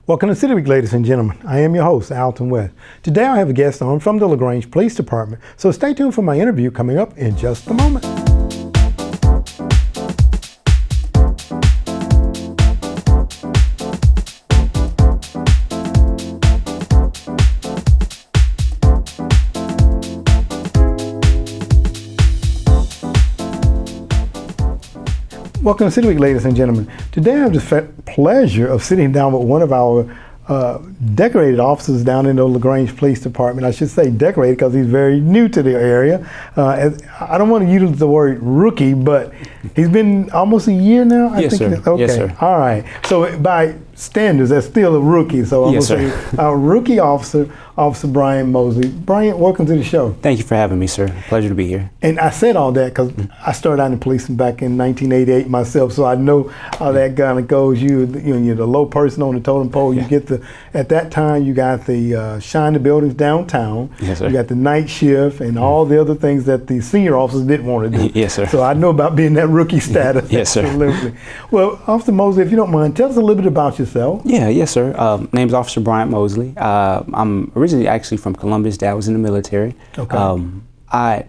Welcome to City Week, ladies and gentlemen. I am your host, Alton West. Today I have a guest on from the LaGrange Police Department, so stay tuned for my interview coming up in just a moment. Welcome to City Week, ladies and gentlemen. Today I have the pleasure of sitting down with one of our decorated officers down in the LaGrange Police Department. I should say decorated because he's very new to the area. I don't want to use the word rookie, but he's been almost a year now. Yes, sir. Okay. Yes, sir. All right. So by standards, that's still a rookie. So I'm going to say our rookie officer, Officer Bryant Mosley. Bryant, welcome to the show. Thank you for having me, sir. Pleasure to be here. And I said all that because I started out in policing back in 1988 myself, so I know how that kind of goes. You're the low person on the totem pole. You get at that time you got the shine the buildings downtown. Yes, sir. You got the night shift and all the other things that the senior officers didn't want to do. Yes, sir. So I know about being that rookie status. Yes, sir. Absolutely. Well, Officer Mosley, if you don't mind, tell us a little bit about yourself. Yeah, yes, sir. Name's Officer Bryant Mosley. I'm originally actually from Columbus. Dad was in the military. Okay. I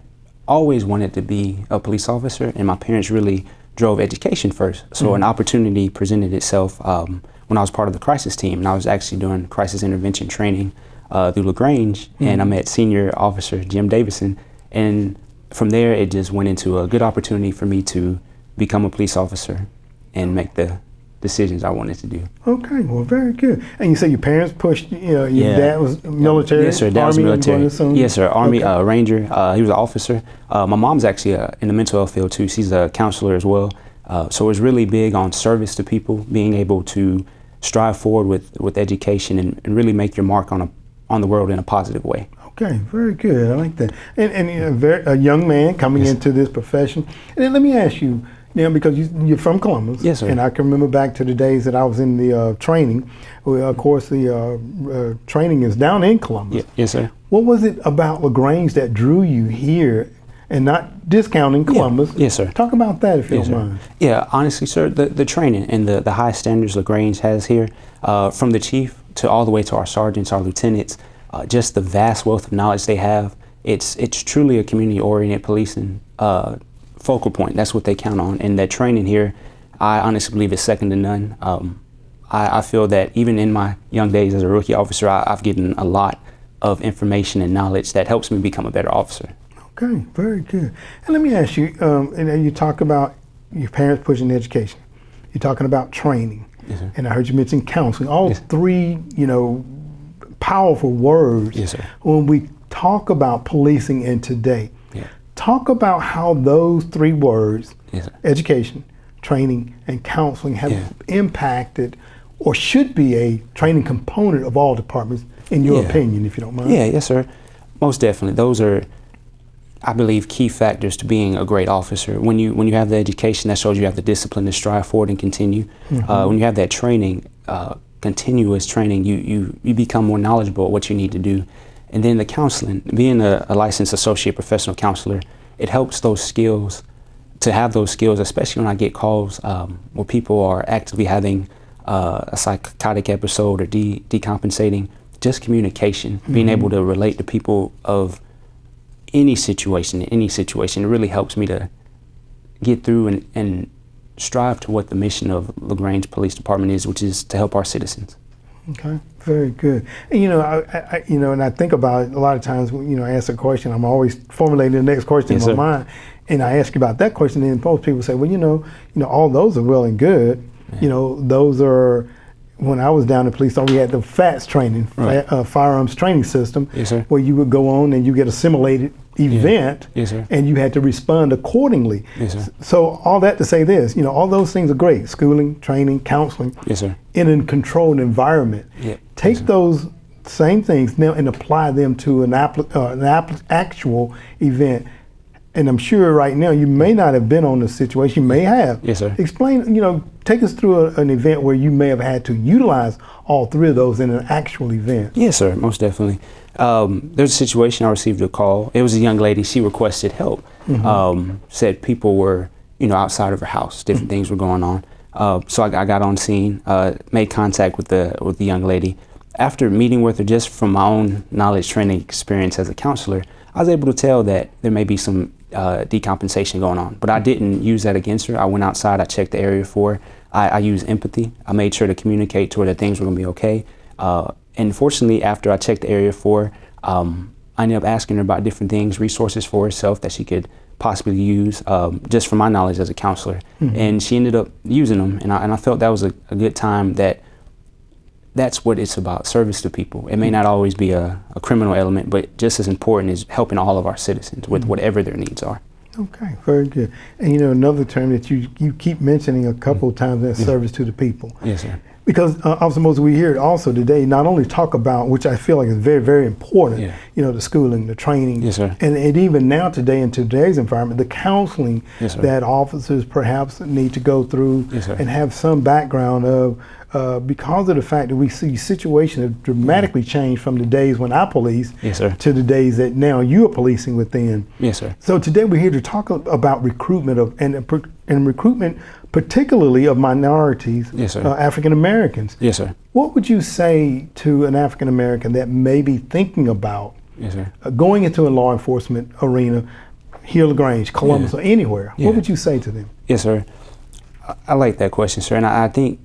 always wanted to be a police officer, and my parents really drove education first. So an opportunity presented itself when I was part of the crisis team, and I was actually doing crisis intervention training through LaGrange, and I met Senior Officer Jim Davison, and from there it just went into a good opportunity for me to become a police officer and make the decisions I wanted to do. Okay, well, very good. And you say your parents pushed, your dad was military? Yes, sir. Dad was military. Yes, sir. Army Ranger. He was an officer. My mom's actually in the mental health field too. She's a counselor as well. So it was really big on service to people, being able to strive forward with education and really make your mark on the world in a positive way. Okay, very good. I like that. And a young man coming into this profession. And then let me ask you, because you're from Columbus. Yes, sir. And I can remember back to the days that I was in the training. Well, of course, the training is down in Columbus. Yes, sir. What was it about LaGrange that drew you here and not discounting Columbus? Yes, sir. Talk about that if you don't mind. Yeah, honestly, sir, the training and the high standards LaGrange has here, from the chief to all the way to our sergeants, our lieutenants, just the vast wealth of knowledge they have. It's truly a community-oriented policing focal point. That's what they count on. And that training here, I honestly believe is second to none. I feel that even in my young days as a rookie officer, I've gotten a lot of information and knowledge that helps me become a better officer. Okay, very good. And let me ask you, you talk about your parents pushing education. You're talking about training. Yes, sir. And I heard you mention counseling. All three, powerful words. Yes, sir. When we talk about policing in today, talk about how those three words, education, training, and counseling have impacted or should be a training component of all departments, in your opinion, if you don't mind. Yeah, yes, sir. Most definitely. Those are, I believe, key factors to being a great officer. When you have the education, that shows you have the discipline to strive forward and continue. When you have that training, continuous training, you become more knowledgeable at what you need to do. And then the counseling, being a licensed associate professional counselor, it helps those skills, to have those skills, especially when I get calls where people are actively having a psychotic episode or decompensating. Just communication, being able to relate to people of any situation, it really helps me to get through and strive to what the mission of LaGrange Police Department is, which is to help our citizens. Okay, very good. And and I think about it a lot of times when I ask a question, I'm always formulating the next question in my mind, and I ask you about that question, and most people say, well, all those are well and good. Those are. When I was down in police, we had the FATS training, firearms training system, where you would go on and you get a simulated event, and you had to respond accordingly. So all that to say this, all those things are great: schooling, training, counseling, in a controlled environment. Take those same things now and apply them to an actual event. And I'm sure right now you may not have been on the situation, you may have. Yes, sir. Explain, take us through an event where you may have had to utilize all three of those in an actual event. Yes, sir, most definitely. There's a situation I received a call. It was a young lady, she requested help. Said people were, outside of her house, different things were going on. So I got on scene, made contact with the young lady. After meeting with her, just from my own knowledge, training experience as a counselor, I was able to tell that there may be some decompensation going on, but I didn't use that against her. I went outside, I checked the area for her. I used empathy. I made sure to communicate to her that things were gonna be okay. And fortunately, after I checked the area for her, I ended up asking her about different things, resources for herself that she could possibly use, just from my knowledge as a counselor. And she ended up using them, and I felt that was a good time. That's what it's about, service to people. It may not always be a criminal element, but just as important is helping all of our citizens with whatever their needs are. Okay, very good. And another term that you keep mentioning a couple of times, is service to the people. Yes, sir. Because Officer Mosley, we hear also today not only talk about, which I feel like is very, very important, the schooling, the training, yes, sir. And even now today in today's environment, the counseling that officers perhaps need to go through and have some background of, because of the fact that we see situations have dramatically changed from the days when I policed to the days that now you are policing within. Yes, sir. So today we're here to talk about recruitment and recruitment, particularly of minorities, African Americans. Yes, sir. What would you say to an African American that may be thinking about going into a law enforcement arena, here, LaGrange, Columbus, or anywhere? What would you say to them? Yes, sir. I like that question, sir, and I think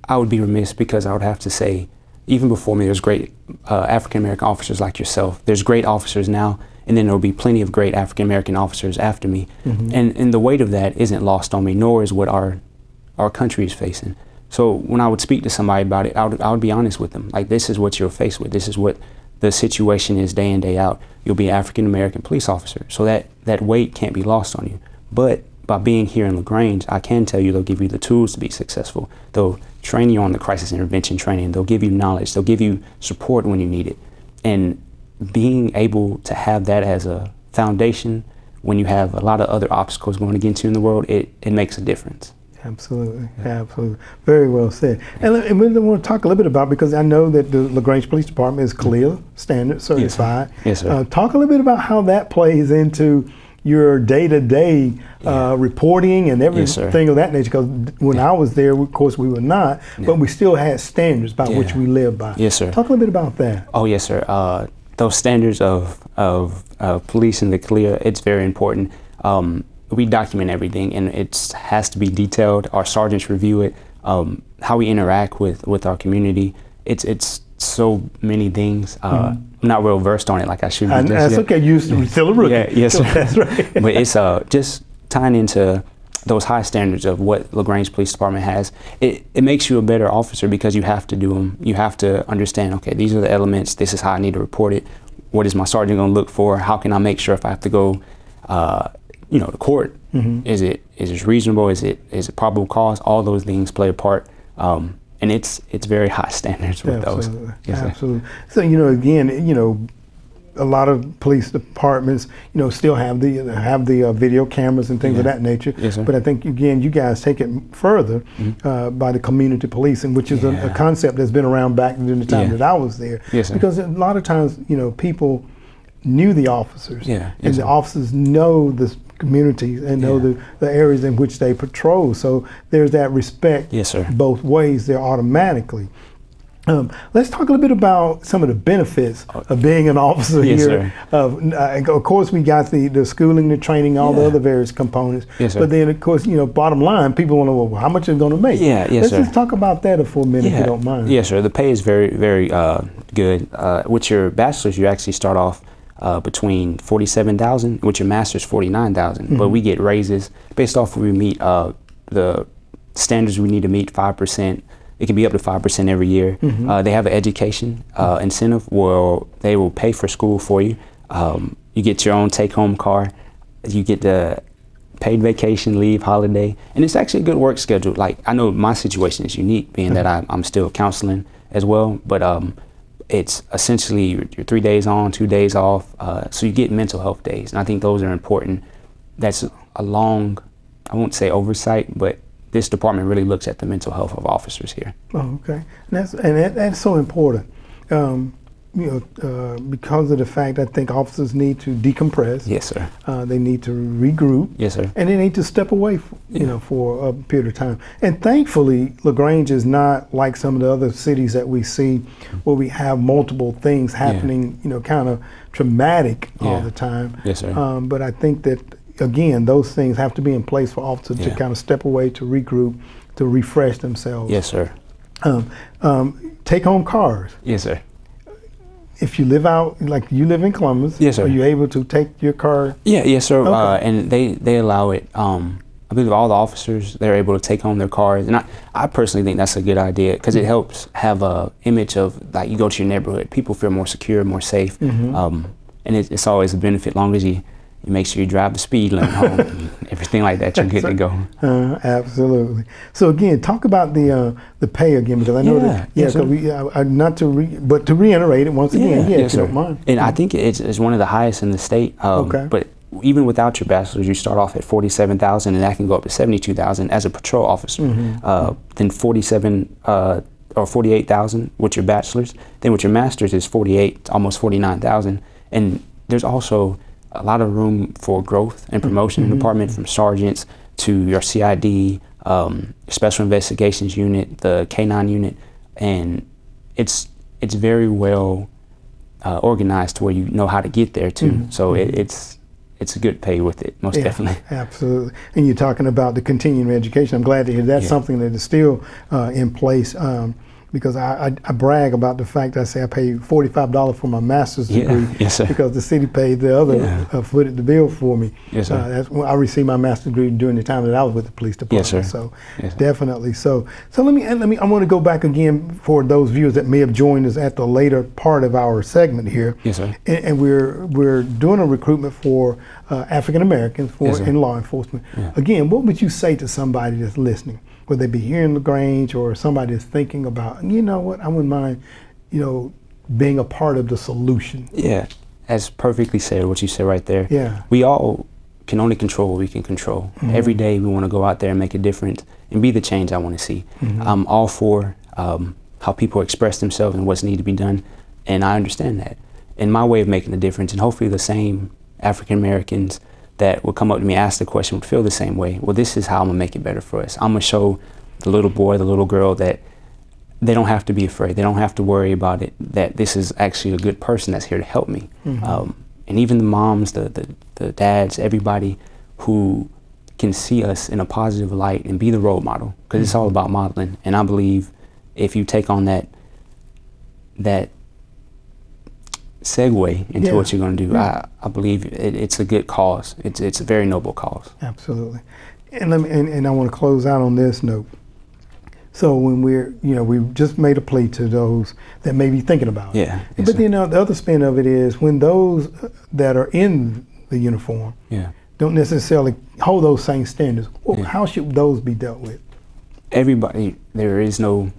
I would be remiss because I would have to say, even before me, there's great African American officers like yourself. There's great officers now, and then there'll be plenty of great African American officers after me. And the weight of that isn't lost on me, nor is what our country is facing. So when I would speak to somebody about it, I would be honest with them. Like, this is what you're faced with. This is what the situation is day in, day out. You'll be an African American police officer. So that weight can't be lost on you. But by being here in LaGrange, I can tell you they'll give you the tools to be successful. They'll train you on the crisis intervention training. They'll give you knowledge. They'll give you support when you need it. And being able to have that as a foundation when you have a lot of other obstacles going against you in the world, it makes a difference. Absolutely, absolutely. Very well said. And we want to talk a little bit about, because I know that the LaGrange Police Department is CLEA standard certified. Yes, sir. Talk a little bit about how that plays into your day-to-day reporting and everything of that nature. Because when I was there, of course, we were not, but we still had standards by which we live by. Yes, sir. Talk a little bit about that. Oh, yes, sir. Those standards of police and the CLEA, it's very important. We document everything, and it has to be detailed. Our sergeants review it. How we interact with our community. It's so many things. I'm not real versed on it like I should be. That's okay. You're still a rookie. Yes, sir. That's right. But it's just tying into those high standards of what LaGrange Police Department has. It makes you a better officer because you have to do them. You have to understand, okay, these are the elements. This is how I need to report it. What is my sergeant going to look for? How can I make sure if I have to go to court, is it reasonable? Is it probable cause? All those things play a part, and it's very high standards with those. Yes, absolutely. So again, a lot of police departments, still have the video cameras and things of that nature. Yes, sir. But I think again, you guys take it further by the community policing, which is a concept that's been around back during the time that I was there. Yes, sir. Because a lot of times, people knew the officers, and the officers know the communities and know the areas in which they patrol. So there's that respect both ways there automatically. Let's talk a little bit about some of the benefits of being an officer here. Of course, we got the schooling, the training, all the other various components. But then, of course, bottom line, people want to know, well, how much is it going to make? Let's just talk about that for a minute, if you don't mind. Yes, sir. The pay is very, very good. With your bachelor's, you actually start off between $47,000, with your master's $49,000. But we get raises based off where we meet the standards we need to meet, 5%. It can be up to 5% every year. They have an education incentive where they will pay for school for you. You get your own take-home car. You get the paid vacation, leave, holiday, and it's actually a good work schedule. Like, I know my situation is unique, being that I'm still counseling as well, but it's essentially your 3 days on, 2 days off, so you get mental health days, and I think those are important. That's a long, I won't say oversight, but this department really looks at the mental health of officers here. Oh, okay. That's so important. because of the fact I think officers need to decompress. Yes, sir. They need to regroup. Yes, sir. And they need to step away, for a period of time. And thankfully, LaGrange is not like some of the other cities that we see where we have multiple things happening, kind of traumatic all the time. Yes, sir. But I think that, again, those things have to be in place for officers to kind of step away, to regroup, to refresh themselves. Yes, sir. Take home cars. Yes, sir. If you live out, like you live in Columbus, yes, sir. Are you able to take your car? Yes, sir. Okay. And they allow it. I believe all the officers, they're able to take home their cars. And I personally think that's a good idea because it helps have a image of, like, you go to your neighborhood, people feel more secure, more safe. And it's always a benefit, long as you make sure you drive the speed limit home and everything like that, you're good to go. Absolutely. So again, talk about the pay again, because I know but to reiterate it once again, if you don't mind. And I think it's one of the highest in the state. But even without your bachelor's, you start off at $47,000, and that can go up to $72,000 as a patrol officer. Then $48,000 with your bachelor's. Then with your master's is almost $49,000. And there's also a lot of room for growth and promotion in the department, from sergeants to your CID, Special Investigations Unit, the K-9 unit, and it's very well organized to where you know how to get there too. So it's a good pay with it, most definitely. Absolutely. And you're talking about the continuing education. I'm glad to hear that's something that is still in place. Because I brag about the fact that I say I paid $45 for my master's degree because the city paid the other footed the bill for me. Yes, sir. That's when I received my master's degree during the time that I was with the police department. Yes, sir. So definitely. So let me. I want to go back again for those viewers that may have joined us at the later part of our segment here. Yes, sir. And we're doing a recruitment for African Americans in law enforcement. Again, what would you say to somebody that's listening? Would they be here in LaGrange, or somebody is thinking about, you know what, I wouldn't mind, being a part of the solution? Yeah, that's perfectly said, what you said right there. Yeah. We all can only control what we can control. Every day we want to go out there and make a difference and be the change I want to see. I'm all for how people express themselves and what's needed to be done, and I understand that. And my way of making a difference, and hopefully the same African Americans that would come up to me, ask the question, would feel the same way. Well, this is how I'm gonna make it better for us. I'm gonna show the little boy, the little girl, that they don't have to be afraid. They don't have to worry about it, that this is actually a good person that's here to help me. And even the moms, the dads, everybody who can see us in a positive light and be the role model, because it's all about modeling. And I believe if you take on that segue into what you're going to do, I believe it's a good cause. It's a very noble cause. Absolutely. And I want to close out on this note. So when we've just made a plea to those that may be thinking about it. Yes, but the other spin of it is when those that are in the uniform don't necessarily hold those same standards, how should those be dealt with? Everybody, there is no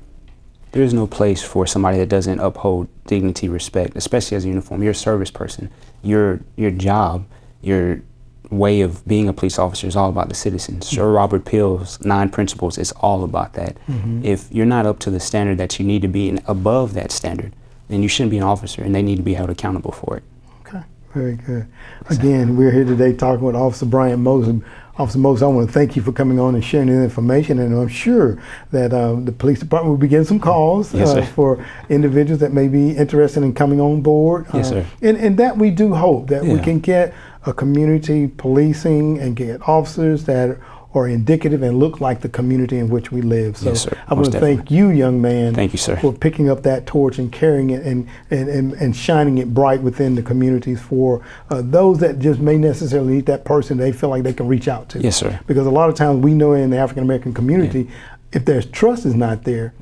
place for somebody that doesn't uphold dignity, respect, especially as a uniform. You're a service person. Your job, your way of being a police officer is all about the citizens. Sir Robert Peel's 9 principles is all about that. If you're not up to the standard that you need to be and above that standard, then you shouldn't be an officer, and they need to be held accountable for it. Okay, very good. Again, we're here today talking with Officer Bryant Mosley. Officer Mosley, I want to thank you for coming on and sharing the information, and I'm sure that the police department will be getting some calls for individuals that may be interested in coming on board. Yes, sir. And that we do hope that we can get a community policing and get officers that are indicative and look like the community in which we live. So yes, sir. I want to thank you, young man, thank you, sir, for picking up that torch and carrying it and shining it bright within the communities for those that just may necessarily need that person they feel like they can reach out to. Yes, sir. Because a lot of times we know in the African American community, if there's trust is not there,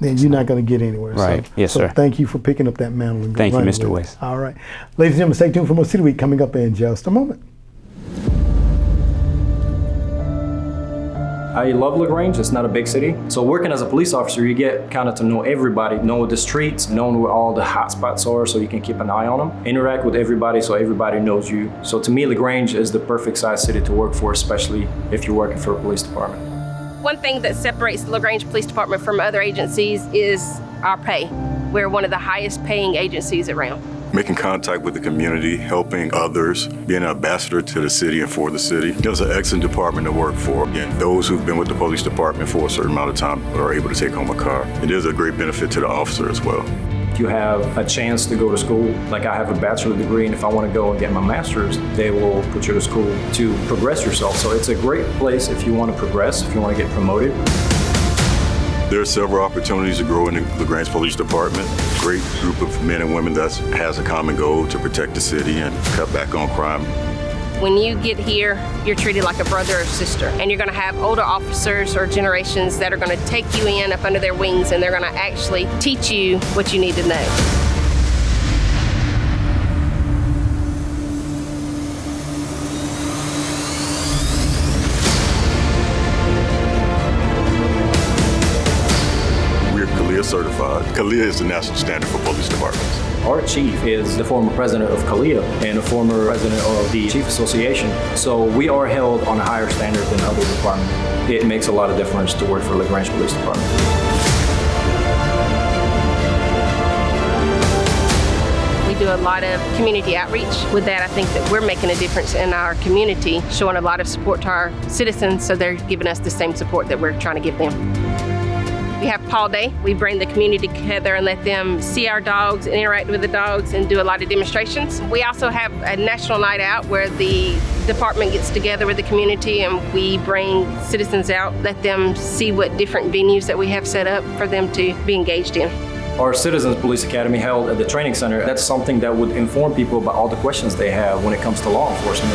then you're not going to get anywhere. Right. Yes, sir. Thank you for picking up that mantle. And thank you, Mr. West. All right. Ladies and gentlemen, stay tuned for more City Week coming up in just a moment. I love LaGrange. It's not a big city. So working as a police officer, you get kind of to know everybody, know the streets, know where all the hot spots are so you can keep an eye on them, interact with everybody so everybody knows you. So to me, LaGrange is the perfect size city to work for, especially if you're working for a police department. One thing that separates the LaGrange Police Department from other agencies is our pay. We're one of the highest paying agencies around. Making contact with the community, helping others, being an ambassador to the city and for the city. It was an excellent department to work for. And those who've been with the police department for a certain amount of time are able to take home a car. It is a great benefit to the officer as well. If you have a chance to go to school, like I have a bachelor's degree, and if I want to go and get my master's, they will put you to school to progress yourself. So it's a great place if you want to progress, if you want to get promoted. There are several opportunities to grow in the LaGrange Police Department. Great group of men and women that has a common goal to protect the city and cut back on crime. When you get here, you're treated like a brother or sister, and you're going to have older officers or generations that are going to take you in up under their wings, and they're going to actually teach you what you need to know. Certified. CALEA is the national standard for police departments. Our chief is the former president of CALEA and a former president of the Chief Association. So we are held on a higher standard than other departments. It makes a lot of difference to work for LaGrange Police Department. We do a lot of community outreach. With that, I think that we're making a difference in our community, showing a lot of support to our citizens, so they're giving us the same support that we're trying to give them. We have Paw Day. We bring the community together and let them see our dogs and interact with the dogs and do a lot of demonstrations. We also have a national night out where the department gets together with the community and we bring citizens out, let them see what different venues that we have set up for them to be engaged in. Our Citizens Police Academy held at the training center, that's something that would inform people about all the questions they have when it comes to law enforcement.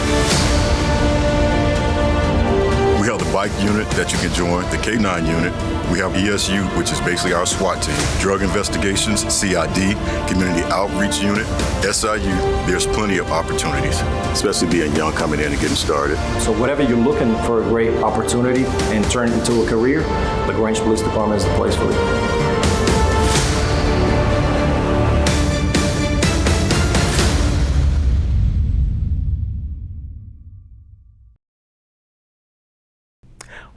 We have the bike unit that you can join, the K9 unit. We have ESU, which is basically our SWAT team. Drug investigations, CID, community outreach unit, SIU. There's plenty of opportunities, especially being young coming in and getting started. So whatever you're looking for a great opportunity and turn it into a career, LaGrange Police Department is the place for you.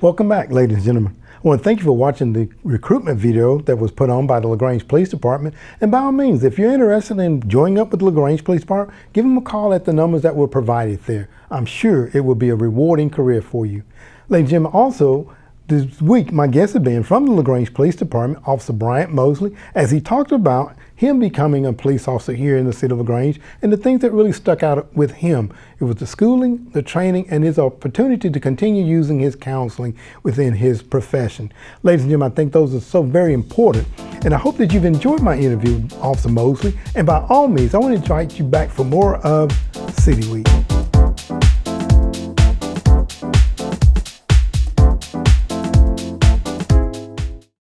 Welcome back, ladies and gentlemen. I want to thank you for watching the recruitment video that was put on by the LaGrange Police Department. And by all means, if you're interested in joining up with the LaGrange Police Department, give them a call at the numbers that were provided there. I'm sure it will be a rewarding career for you. Ladies and gentlemen, also, this week, my guest has been from the LaGrange Police Department, Officer Bryant Mosley, as he talked about him becoming a police officer here in the city of LaGrange and the things that really stuck out with him. It was the schooling, the training, and his opportunity to continue using his counseling within his profession. Ladies and gentlemen, I think those are so very important. And I hope that you've enjoyed my interview with Officer Mosley. And by all means, I want to invite you back for more of City Week.